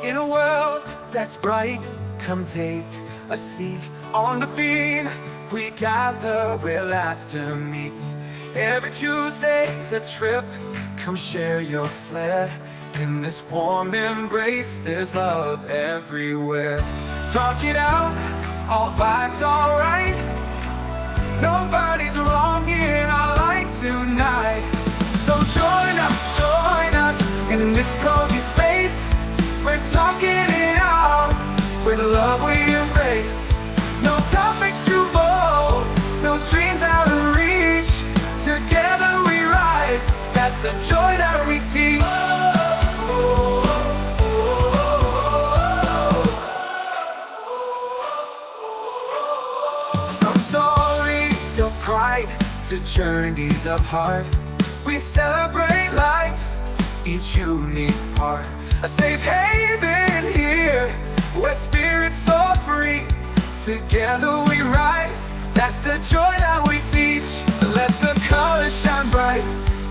In a world that's bright, come take a seat on the beam. We gather where laughter meets. Every Tuesday's a trip, come share your flair. In this warm embrace, there's love everywhere. Talk it out, all vibes alright. Nobody's wrong in our light tonight. So join us in this cozy space. We're talking it out, with love we embrace. No topics too bold, no dreams out of reach. Together we rise, that's the joy that we teach. From stories of pride to journeys of heart, we celebrate life, each unique part. A safe haven here, where spirits soar free. Together we rise, that's the joy that we teach. Let the colors shine bright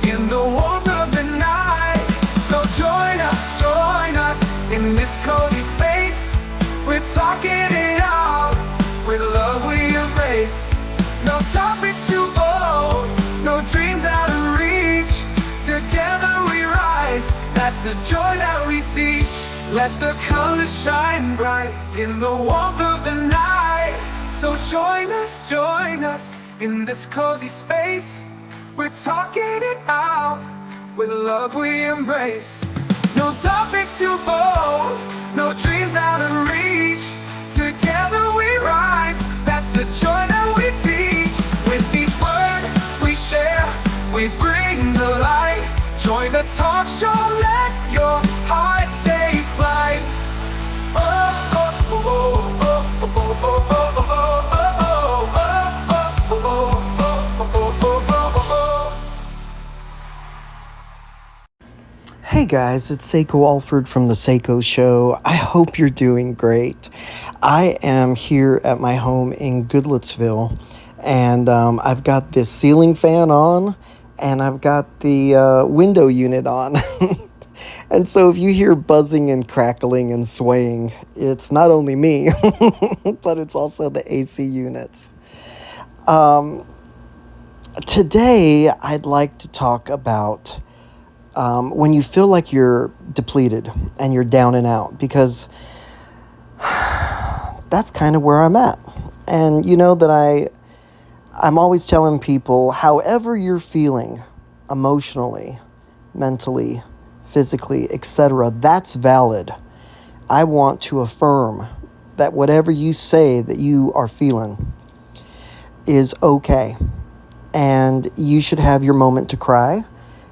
in the warmth of the night. So join us in this cozy space. We're talking it out, with love we embrace. No topics too bold, no dreams out of reach. Together we rise, that's the joy that we teach. Let the colors shine bright in the warmth of the night. So join us in this cozy space. We're talking it out, with love we embrace. No topics too bold, no dreams out of reach. Together we rise, that's the joy that we teach. With each word we share, we bring the light. Join the talk show, let your heart take flight. Hey guys, it's SayCo Alford from the SayCo Show. I hope you're doing great. I am here at my home in Goodlettsville, and I've got this ceiling fan on, and I've got the window unit on. And so if you hear buzzing and crackling and swaying, it's not only me, but it's also the AC units. Today, I'd like to talk about when you feel like you're depleted and you're down and out, because that's kind of where I'm at. And you know that I'm always telling people, however you're feeling emotionally, mentally, physically, etc., that's valid. I want to affirm that whatever you say that you are feeling is okay. And you should have your moment to cry,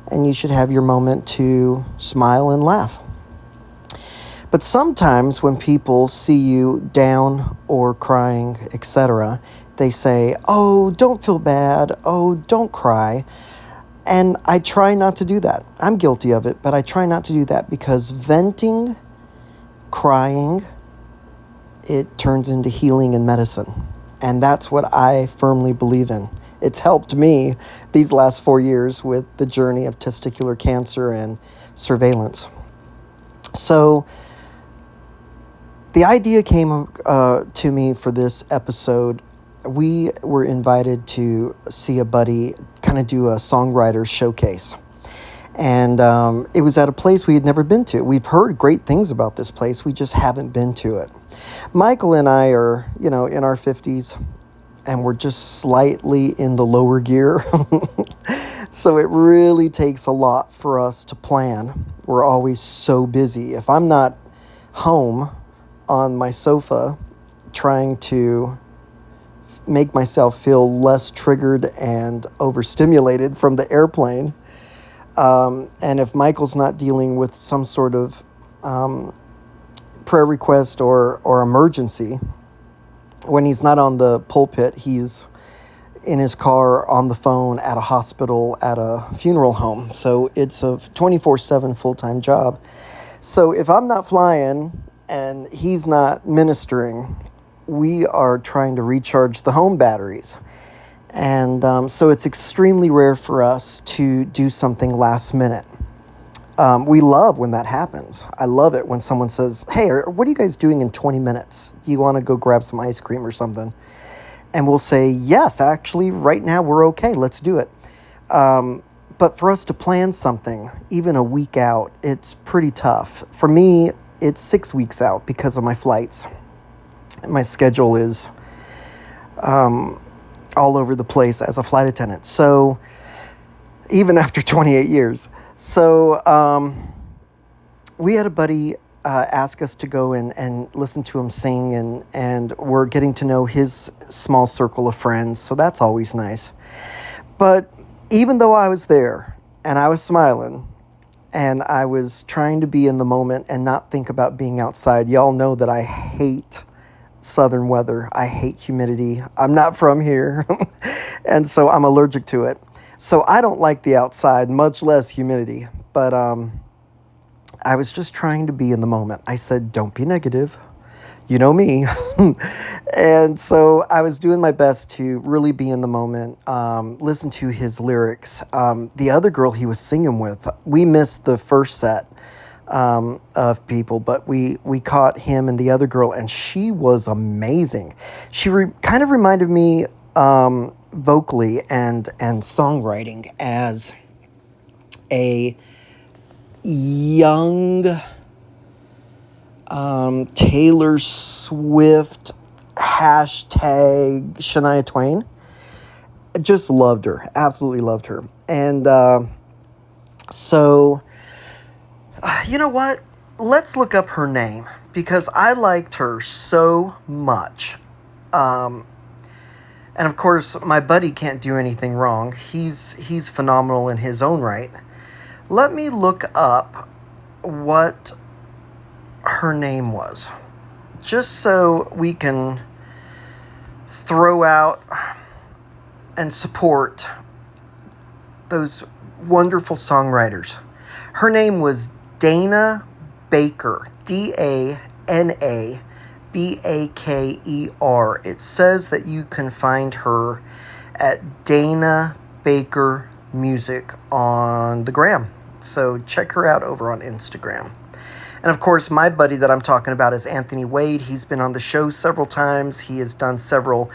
and you should have your moment to smile and laugh. But sometimes when people see you down or crying, etc., they say, oh, don't feel bad. Oh, don't cry. And I try not to do that. I'm guilty of it, but I try not to do that, because venting, crying, it turns into healing and medicine. And that's what I firmly believe in. It's helped me these last 4 years with the journey of testicular cancer and surveillance. So the idea came to me for this episode. We were invited to see a buddy kind of do a songwriter showcase. And it was at a place we had never been to. We've heard great things about this place. We just haven't been to it. Michael and I are, in our 50s, and we're just slightly in the lower gear. So it really takes a lot for us to plan. We're always so busy. If I'm not home on my sofa trying to make myself feel less triggered and overstimulated from the airplane, and if Michael's not dealing with some sort of prayer request or emergency, when he's not on the pulpit, he's in his car, on the phone, at a hospital, at a funeral home. So it's a 24/7 full-time job. So if I'm not flying and he's not ministering, we are trying to recharge the home batteries. And so it's extremely rare for us to do something last minute. We love when that happens. I love it when someone says, hey, what are you guys doing in 20 minutes? Do you want to go grab some ice cream or something? And we'll say, yes, actually, right now we're okay. Let's do it. But for us to plan something, even a week out, it's pretty tough. For me, it's 6 weeks out because of my flights. My schedule is all over the place as a flight attendant. So even after 28 years. So we had a buddy ask us to go and listen to him sing, and we're getting to know his small circle of friends. So that's always nice. But even though I was there and I was smiling and I was trying to be in the moment and not think about being outside, y'all know that I hate southern weather. I hate humidity. I'm not from here. And so I'm allergic to it. So I don't like the outside, much less humidity. But I was just trying to be in the moment. I said, don't be negative. You know me. And so I was doing my best to really be in the moment, listen to his lyrics. The other girl he was singing with, we missed the first set of people, but we caught him and the other girl, and she was amazing. She kind of reminded me vocally and songwriting as a young Taylor Swift hashtag Shania Twain. Just loved her. Absolutely loved her. And so, you know what? Let's look up her name because I liked her so much. And of course, my buddy can't do anything wrong. He's phenomenal in his own right. Let me look up what her name was, just so we can throw out and support those wonderful songwriters. Her name was Dana Baker, Dana Baker. It says that you can find her at Dana Baker Music on the gram. So check her out over on Instagram. And of course, my buddy that I'm talking about is Anthony Wade. He's been on the show several times. He has done several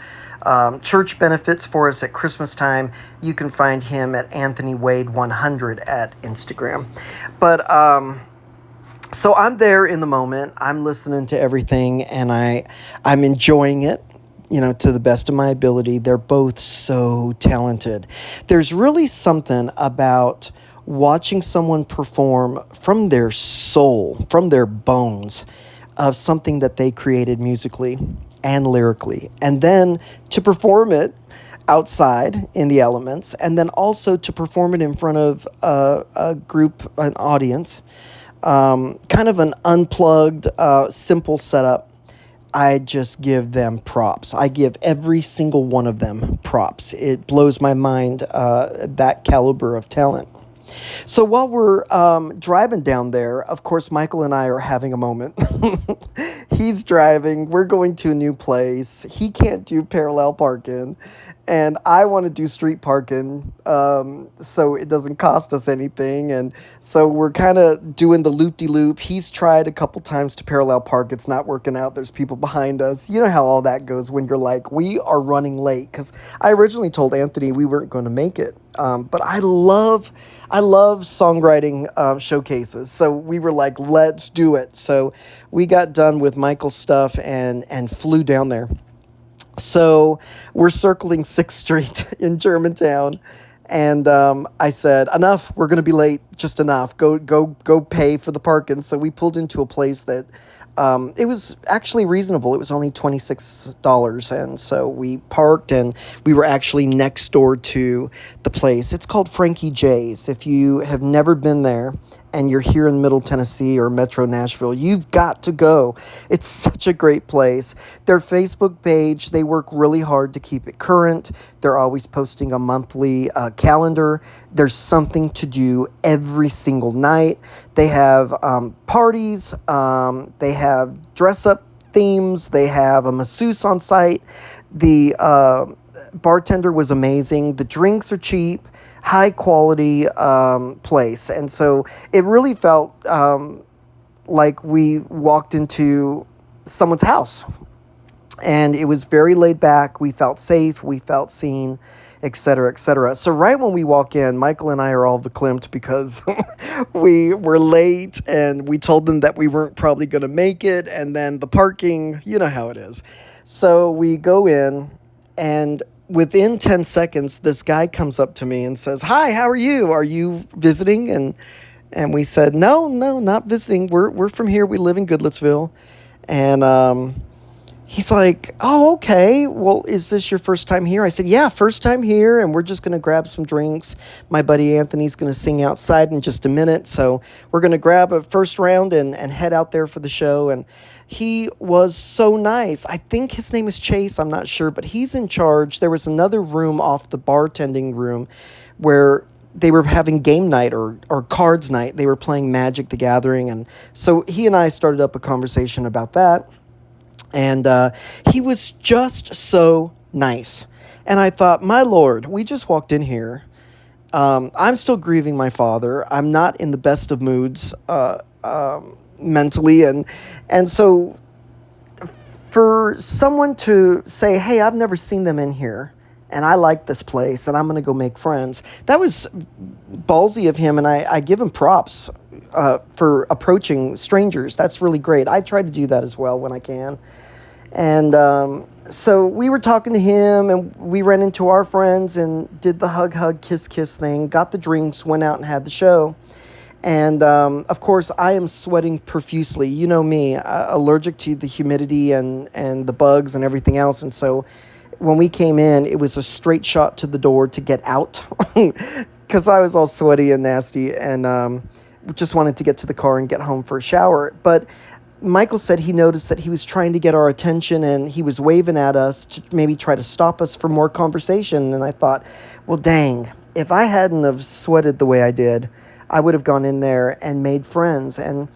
church benefits for us at Christmas time. You can find him at Anthony Wade 100 at Instagram. But so I'm there in the moment. I'm listening to everything, and I'm enjoying it, to the best of my ability. They're both so talented. There's really something about watching someone perform from their soul, from their bones, of something that they created musically and lyrically, and then to perform it outside in the elements, and then also to perform it in front of a group, an audience, kind of an unplugged, simple setup. I just give them props. I give every single one of them props. It blows my mind, that caliber of talent. So while we're driving down there, of course, Michael and I are having a moment. He's driving. We're going to a new place. He can't do parallel parking. And I want to do street parking so it doesn't cost us anything. And so we're kind of doing the loop-de-loop. He's tried a couple times to parallel park. It's not working out. There's people behind us. You know how all that goes when you're like, we are running late. Because I originally told Anthony we weren't going to make it. But I love songwriting showcases. So we were like, let's do it. So we got done with Michael's stuff and flew down there. So we're circling 6th Street in Germantown. And I said, enough, we're going to be late, just enough. Go pay for the parking. So we pulled into a place that it was actually reasonable. It was only $26. And so we parked, and we were actually next door to the place. It's called Frankie J's. If you have never been there and you're here in Middle Tennessee or Metro Nashville, you've got to go. It's such a great place. Their Facebook page, they work really hard to keep it current. They're always posting a monthly calendar. There's something to do every single night. They have parties. They have dress-up themes. They have a masseuse on site. The bartender was amazing. The drinks are cheap, high quality place. And so it really felt like we walked into someone's house. And it was very laid back. We felt safe. We felt seen, et cetera, et cetera. So right when we walk in, Michael and I are all verklempt because we were late and we told them that we weren't probably going to make it. And then the parking, you know how it is. So we go in, and within 10 seconds, this guy comes up to me and says, "Hi, how are you? Are you visiting?" And we said, no, not visiting. We're from here. We live in Goodlettsville. And he's like, "Oh, okay. Well, is this your first time here?" I said, "Yeah, first time here, and we're just going to grab some drinks. My buddy Anthony's going to sing outside in just a minute, so we're going to grab a first round and head out there for the show." And he was so nice. I think his name is Chase. I'm not sure, but he's in charge. There was another room off the bartending room where they were having game night or cards night. They were playing Magic the Gathering, and so he and I started up a conversation about that. And he was just so nice. And I thought, my Lord, we just walked in here. I'm still grieving my father. I'm not in the best of moods mentally. And so for someone to say, "Hey, I've never seen them in here, and I like this place, and I'm going to go make friends," that was ballsy of him, and I give him props for approaching strangers. That's really great. I try to do that as well when I can. And so we were talking to him, and we ran into our friends and did the hug, kiss thing, got the drinks, went out and had the show. And of course, I am sweating profusely. You know me, allergic to the humidity and the bugs and everything else. And so when we came in, it was a straight shot to the door to get out because I was all sweaty and nasty, and just wanted to get to the car and get home for a shower. But Michael said he noticed that he was trying to get our attention, and he was waving at us to maybe try to stop us from more conversation. And I thought, well, dang, if I hadn't have sweated the way I did, I would have gone in there and made friends. And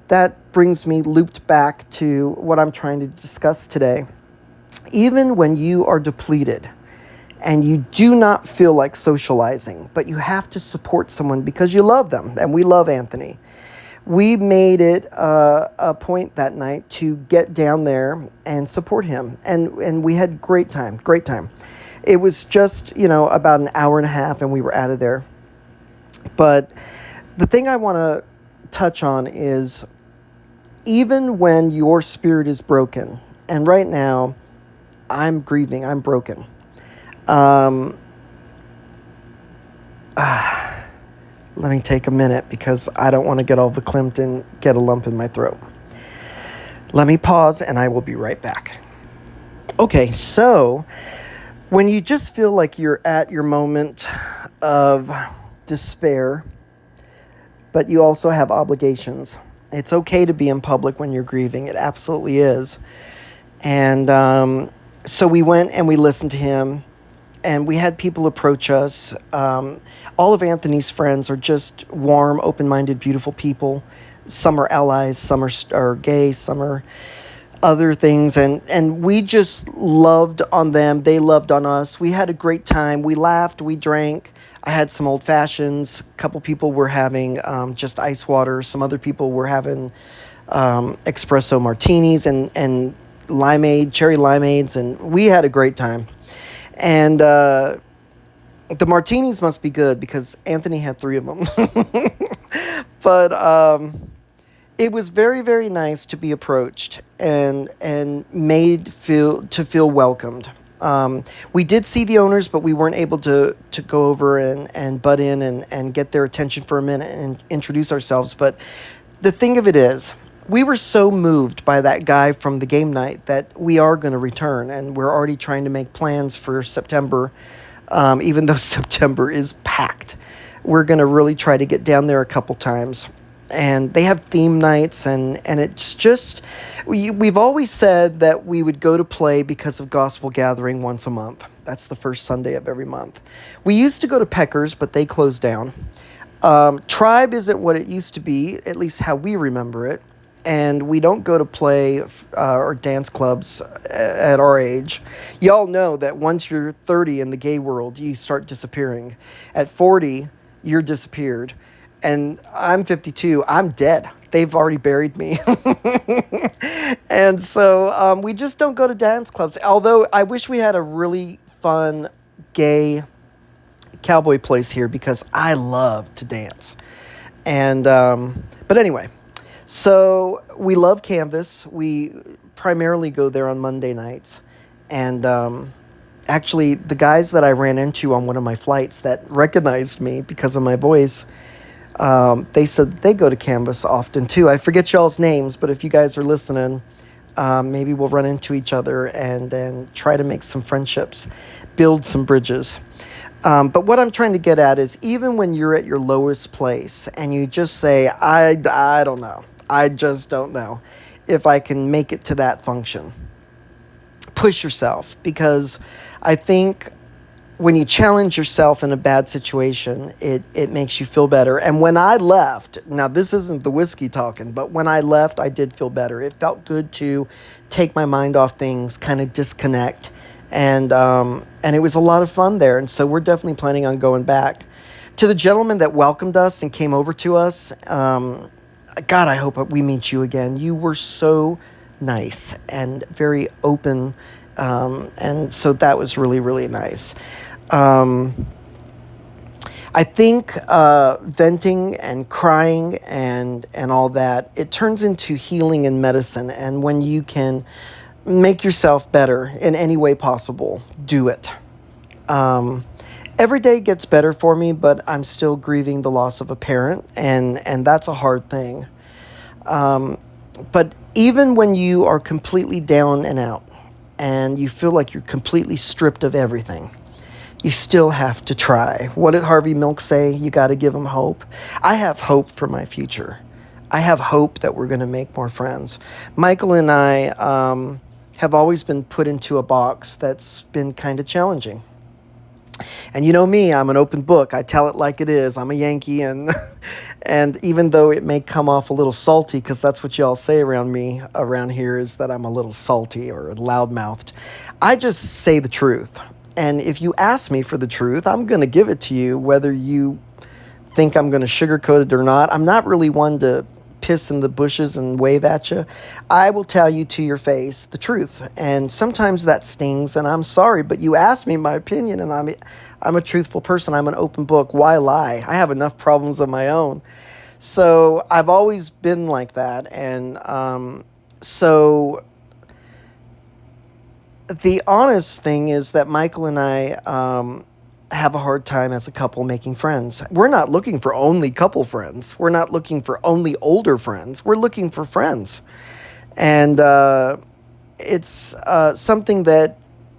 that brings me looped back to what I'm trying to discuss today. Even when you are depleted and you do not feel like socializing, but you have to support someone because you love them, and we love Anthony, we made it a point that night to get down there and support him. And we had great time. It was just, about an hour and a half, and we were out of there. But the thing I want to touch on is, even when your spirit is broken, and right now I'm grieving, I'm broken. Let me take a minute because I don't want to get all verklempt and get a lump in my throat. Let me pause and I will be right back. Okay, so when you just feel like you're at your moment of despair, but you also have obligations, it's okay to be in public when you're grieving. It absolutely is. And so we went and we listened to him. And we had people approach us. All of Anthony's friends are just warm, open-minded, beautiful people. Some are allies, some are gay, some are other things. And we just loved on them. They loved on us. We had a great time. We laughed. We drank. I had some old fashions. A couple people were having just ice water. Some other people were having espresso martinis and limeade, cherry limeades. And we had a great time. And the martinis must be good because Anthony had 3 of them. But it was very, very nice to be approached and made to feel welcomed. We did see the owners, but we weren't able to go over and butt in and get their attention for a minute and introduce ourselves. But the thing of it is, we were so moved by that guy from the game night that we are going to return, and we're already trying to make plans for September, even though September is packed. We're going to really try to get down there a couple times. And they have theme nights, and it's just, we've always said that we would go to play because of Gospel Gathering once a month. That's the first Sunday of every month. We used to go to Peckers, but they closed down. Tribe isn't what it used to be, at least how we remember it. and we don't go to play or dance clubs at our age. Y'all know that once you're 30 in the gay world, you start disappearing. At 40, you're disappeared. And I'm 52, I'm dead. They've already buried me. And so we just don't go to dance clubs. Although I wish we had a really fun gay cowboy place here because I love to dance. And but anyway, so we love Canvas. We primarily go there on Monday nights. And actually, the guys that I ran into on one of my flights that recognized me because of my voice, they said they go to Canvas often too. I forget y'all's names, but if you guys are listening, maybe we'll run into each other and try to make some friendships, build some bridges. But what I'm trying to get at is even when you're at your lowest place and you just say, I don't know. I just don't know if I can make it to that function. Push yourself, because I think when you challenge yourself in a bad situation, it makes you feel better. And when I left, now this isn't the whiskey talking, but when I left, I did feel better. It felt good to take my mind off things, kind of disconnect. And it was a lot of fun there. And so we're definitely planning on going back. To the gentleman that welcomed us and came over to us, God, I hope we meet you again. You were so nice and very open. And so that was really, really nice. I think venting and crying and all that, it turns into healing and medicine. And when you can make yourself better in any way possible, do it. Every day gets better for me, but I'm still grieving the loss of a parent, and that's a hard thing. But even when you are completely down and out, and you feel like you're completely stripped of everything, you still have to try. What did Harvey Milk say? You got to give them hope. I have hope for my future. I have hope that we're going to make more friends. Michael and I have always been put into a box that's been kind of challenging. And you know me, I'm an open book. I tell it like it is. I'm a Yankee, and and even though it may come off a little salty, because that's what y'all say around me around here, is that I'm a little salty or loudmouthed, I just say the truth. And if you ask me for the truth, I'm going to give it to you, whether you think I'm going to sugarcoat it or not. I'm not really one to piss in the bushes and wave at you. I will tell you to your face the truth. And sometimes that stings, and I'm sorry, but you asked me my opinion, and I'm a truthful person. I'm an open book. Why lie? I have enough problems of my own. So I've always been like that. And so the honest thing is that Michael and I have a hard time as a couple making friends. We're not looking for only couple friends. We're not looking for only older friends. We're looking for friends. And it's something that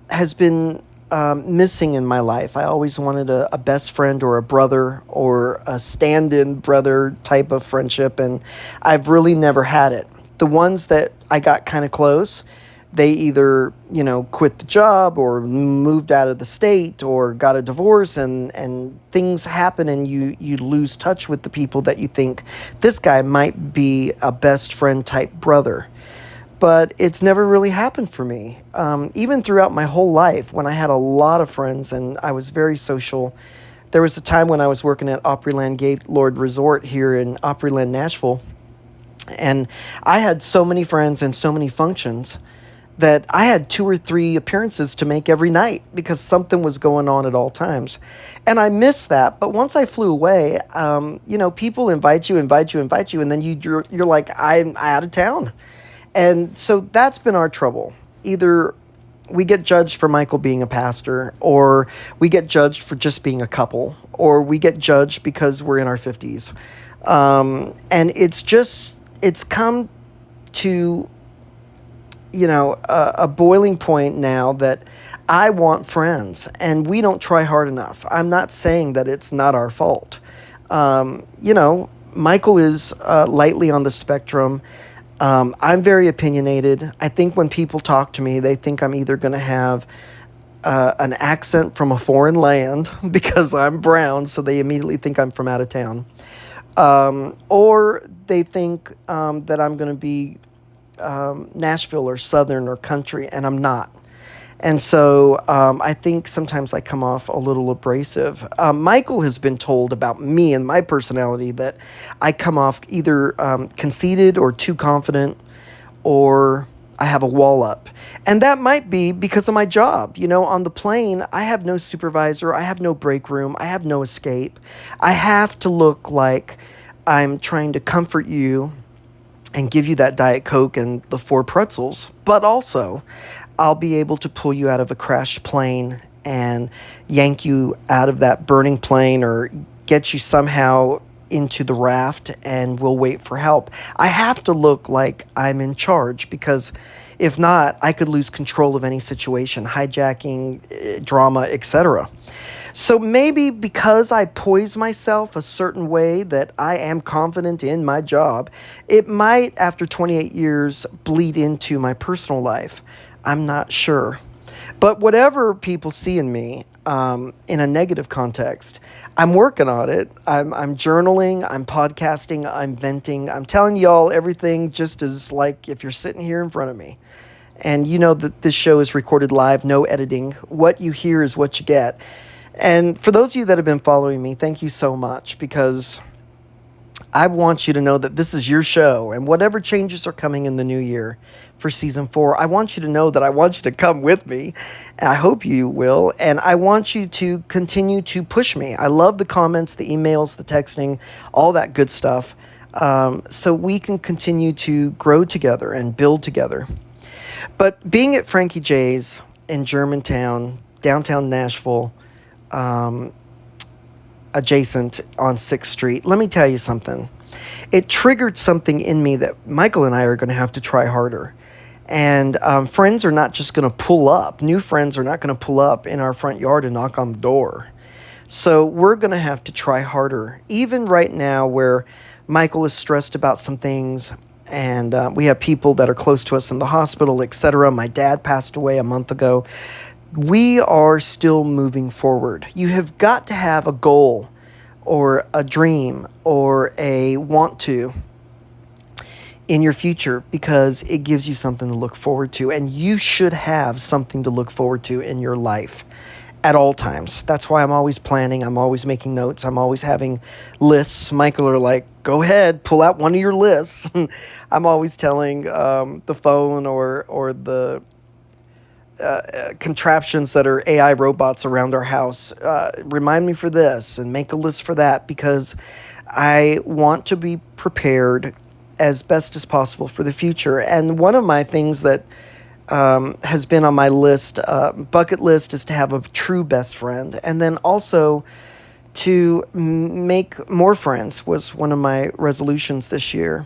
has been missing in my life. I always wanted a best friend or a brother or a stand-in brother type of friendship, and I've really never had it. The ones that I got kind of close, they either, quit the job or moved out of the state or got a divorce, and things happen, and you lose touch with the people that you think this guy might be a best friend type brother. But it's never really happened for me. Even throughout my whole life, when I had a lot of friends and I was very social, there was a time when I was working at Opryland Gaylord Resort here in Opryland, Nashville, and I had so many friends and so many functions that I had 2 or 3 appearances to make every night because something was going on at all times. And I missed that. But once I flew away, people invite you, and then you're like, I'm out of town. And so that's been our trouble. Either we get judged for Michael being a pastor, or we get judged for just being a couple, or we get judged because we're in our 50s. And it's come to a boiling point now that I want friends, and we don't try hard enough. I'm not saying that it's not our fault. Michael is lightly on the spectrum. I'm very opinionated. I think when people talk to me, they think I'm either going to have an accent from a foreign land because I'm brown, so they immediately think I'm from out of town. Or they think that I'm going to be Nashville or Southern or country, and I'm not. And so I think sometimes I come off a little abrasive. Michael has been told about me and my personality that I come off either conceited or too confident, or I have a wall up. And that might be because of my job. You know, on the plane, I have no supervisor, I have no break room, I have no escape. I have to look like I'm trying to comfort you and give you that Diet Coke and the 4 pretzels, but also I'll be able to pull you out of a crashed plane and yank you out of that burning plane, or get you somehow into the raft, and we'll wait for help. I have to look like I'm in charge, because if not, I could lose control of any situation, hijacking, drama, etc. So maybe because I poise myself a certain way that I am confident in my job, it might, after 28 years, bleed into my personal life. I'm not sure. But whatever people see in me, in a negative context, I'm working on it. I'm journaling, I'm podcasting, I'm venting. I'm telling y'all everything just as like if you're sitting here in front of me. And you know that this show is recorded live, no editing. What you hear is what you get. And for those of you that have been following me, thank you so much, because I want you to know that this is your show, and whatever changes are coming in the new year for season 4, I want you to know that I want you to come with me, and I hope you will, and I want you to continue to push me. I love the comments, the emails, the texting, all that good stuff, so we can continue to grow together and build together. But being at Frankie J's in Germantown, downtown Nashville, adjacent on 6th Street, let me tell you something. It triggered something in me that Michael and I are going to have to try harder. And friends are not just going to pull up. New friends are not going to pull up in our front yard and knock on the door. So we're going to have to try harder. Even right now, where Michael is stressed about some things, and we have people that are close to us in the hospital, etc. My dad passed away a month ago. We are still moving forward. You have got to have a goal or a dream or a want to in your future, because it gives you something to look forward to, and you should have something to look forward to in your life at all times. That's why I'm always planning. I'm always making notes. I'm always having lists. Michael are like, go ahead, pull out one of your lists. I'm always telling the phone or the contraptions that are AI robots around our house, remind me for this and make a list for that, because I want to be prepared as best as possible for the future. And one of my things that has been on my list, bucket list, is to have a true best friend. And then also to make more friends was one of my resolutions this year.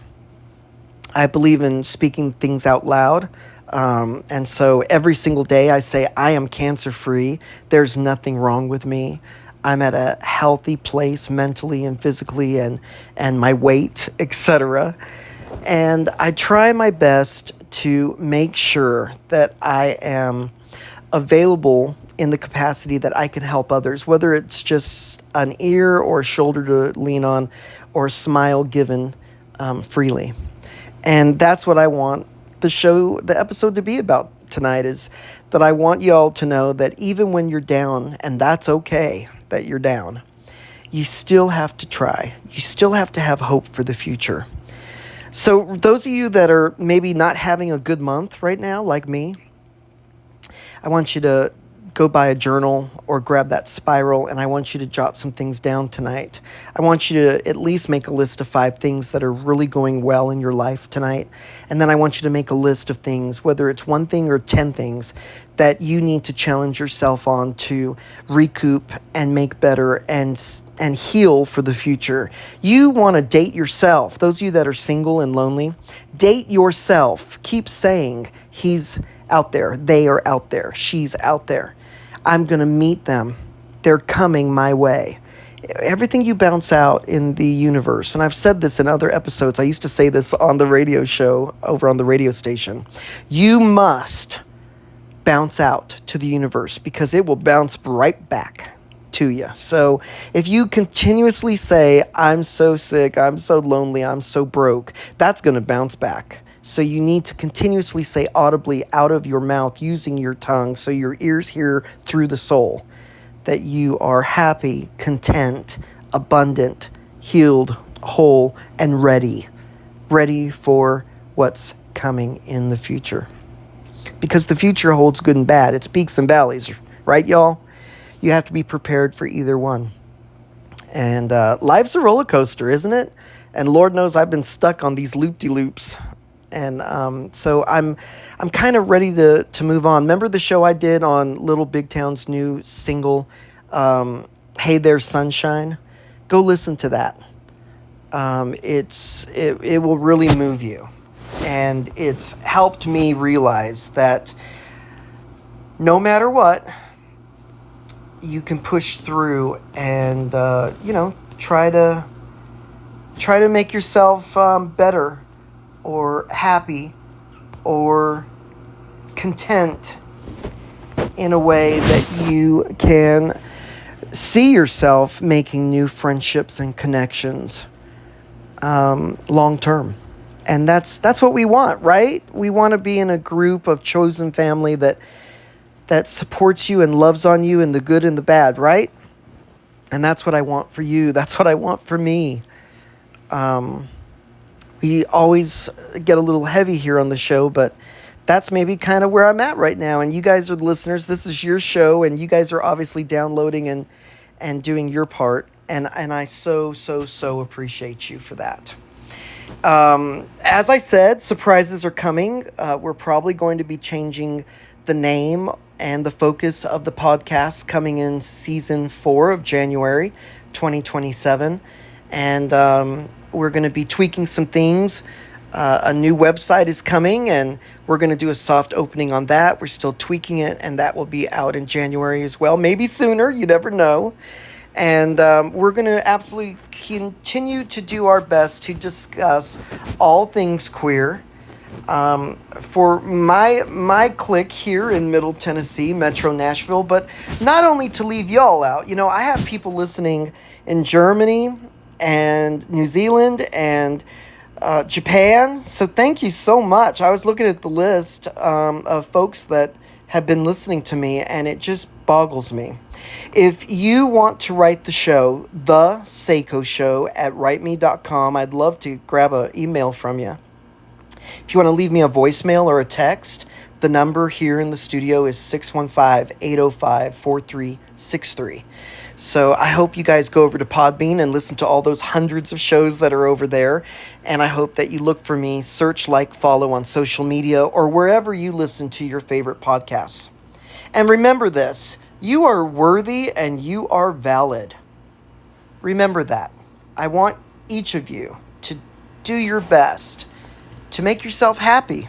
I believe in speaking things out loud. And so every single day I say, I am cancer-free. There's nothing wrong with me. I'm at a healthy place mentally and physically, and my weight, etc. And I try my best to make sure that I am available in the capacity that I can help others, whether it's just an ear or a shoulder to lean on or a smile given freely. And that's what I want the episode to be about tonight, is that I want you all to know that even when you're down, and that's okay that you're down, you still have to try. You still have to have hope for the future. So those of you that are maybe not having a good month right now, like me, I want you to go buy a journal or grab that spiral, and I want you to jot some things down tonight. I want you to at least make a list of 5 things that are really going well in your life tonight. And then I want you to make a list of things, whether it's 1 thing or 10 things, that you need to challenge yourself on to recoup and make better and heal for the future. You want to date yourself. Those of you that are single and lonely, date yourself. Keep saying, he's out there, they are out there, she's out there. I'm going to meet them. They're coming my way. Everything you bounce out in the universe, and I've said this in other episodes, I used to say this on the radio show over on the radio station, you must bounce out to the universe, because it will bounce right back. to you. So if you continuously say, I'm so sick, I'm so lonely, I'm so broke, that's going to bounce back. So you need to continuously say audibly out of your mouth using your tongue so your ears hear through the soul that you are happy, content, abundant, healed, whole, and ready. Ready for what's coming in the future. Because the future holds good and bad. It's peaks and valleys, right, y'all? You have to be prepared for either one. And life's a roller coaster, isn't it? And Lord knows I've been stuck on these loop-de-loops. And so I'm kind of ready to move on. Remember the show I did on Little Big Town's new single, Hey There Sunshine? Go listen to that. It will really move you. And it's helped me realize that no matter what, you can push through and, try to make yourself better or happy or content in a way that you can see yourself making new friendships and connections long term. And that's what we want, right? We want to be in a group of chosen family that supports you and loves on you in the good and the bad, right? And that's what I want for you. That's what I want for me. We always get a little heavy here on the show, but that's maybe kind of where I'm at right now. And you guys are the listeners. This is your show, and you guys are obviously downloading and doing your part. And I so appreciate you for that. As I said, surprises are coming. We're probably going to be changing the name and the focus of the podcast coming in season 4 of January 2027. And we're going to be tweaking some things. A new website is coming, and we're going to do a soft opening on that. We're still tweaking it, and that will be out in January as well. Maybe sooner. You never know. And we're going to absolutely continue to do our best to discuss all things queer. For my clique here in Middle Tennessee, Metro Nashville, but not only to leave y'all out. You know, I have people listening in Germany and New Zealand and Japan. So thank you so much. I was looking at the list of folks that have been listening to me, and it just boggles me. If you want to write the show, the SayCo show at writeme.com, I'd love to grab an email from you. If you want to leave me a voicemail or a text, the number here in the studio is 615-805-4363. So I hope you guys go over to Podbean and listen to all those hundreds of shows that are over there. And I hope that you look for me, search, like, follow on social media or wherever you listen to your favorite podcasts. And remember this, you are worthy and you are valid. Remember that. I want each of you to do your best to make yourself happy,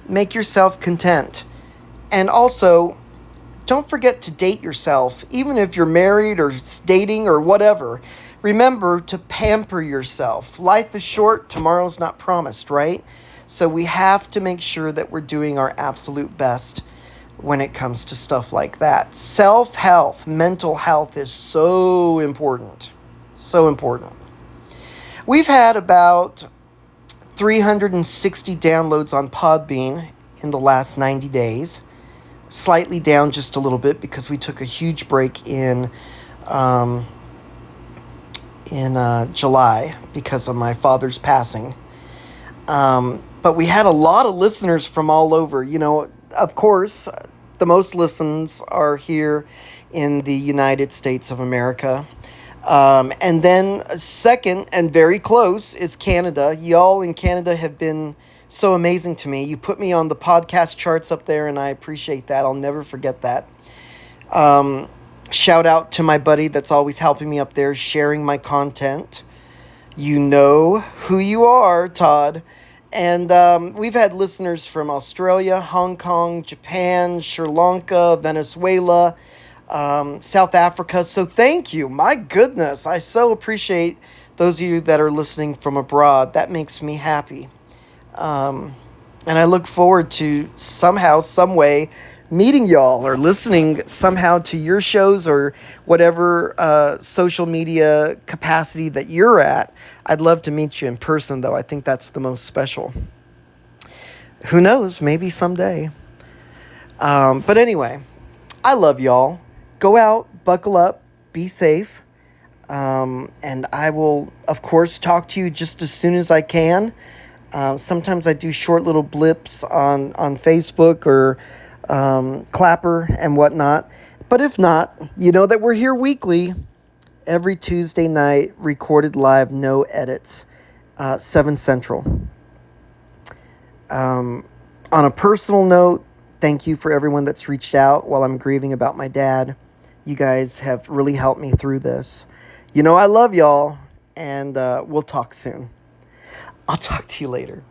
make yourself content. And also, don't forget to date yourself, even if you're married or dating or whatever. Remember to pamper yourself. Life is short, tomorrow's not promised, right? So we have to make sure that we're doing our absolute best when it comes to stuff like that. Self-health, mental health is so important. So important. We've had about 360 downloads on Podbean in the last 90 days. Slightly down just a little bit because we took a huge break in July because of my father's passing. But we had a lot of listeners from all over. You know, of course, the most listens are here in the United States of America. And then second and very close is Canada. Y'all in Canada have been so amazing to me. You put me on the podcast charts up there, and I appreciate that. I'll never forget that. Shout out to my buddy that's always helping me up there, sharing my content. You know who you are, Todd. And we've had listeners from Australia, Hong Kong, Japan, Sri Lanka, Venezuela, South Africa. So thank you. My goodness. I so appreciate those of you that are listening from abroad. That makes me happy. And I look forward to somehow, some way, meeting y'all or listening somehow to your shows or whatever social media capacity that you're at. I'd love to meet you in person, though. I think that's the most special. Who knows? Maybe someday. But anyway, I love y'all. Go out, buckle up, be safe. And I will, of course, talk to you just as soon as I can. Sometimes I do short little blips on Facebook or Clapper and whatnot. But if not, you know that we're here weekly, every Tuesday night, recorded live, no edits, 7 Central. On a personal note, thank you for everyone that's reached out while I'm grieving about my dad. You guys have really helped me through this. You know I love y'all, and we'll talk soon. I'll talk to you later.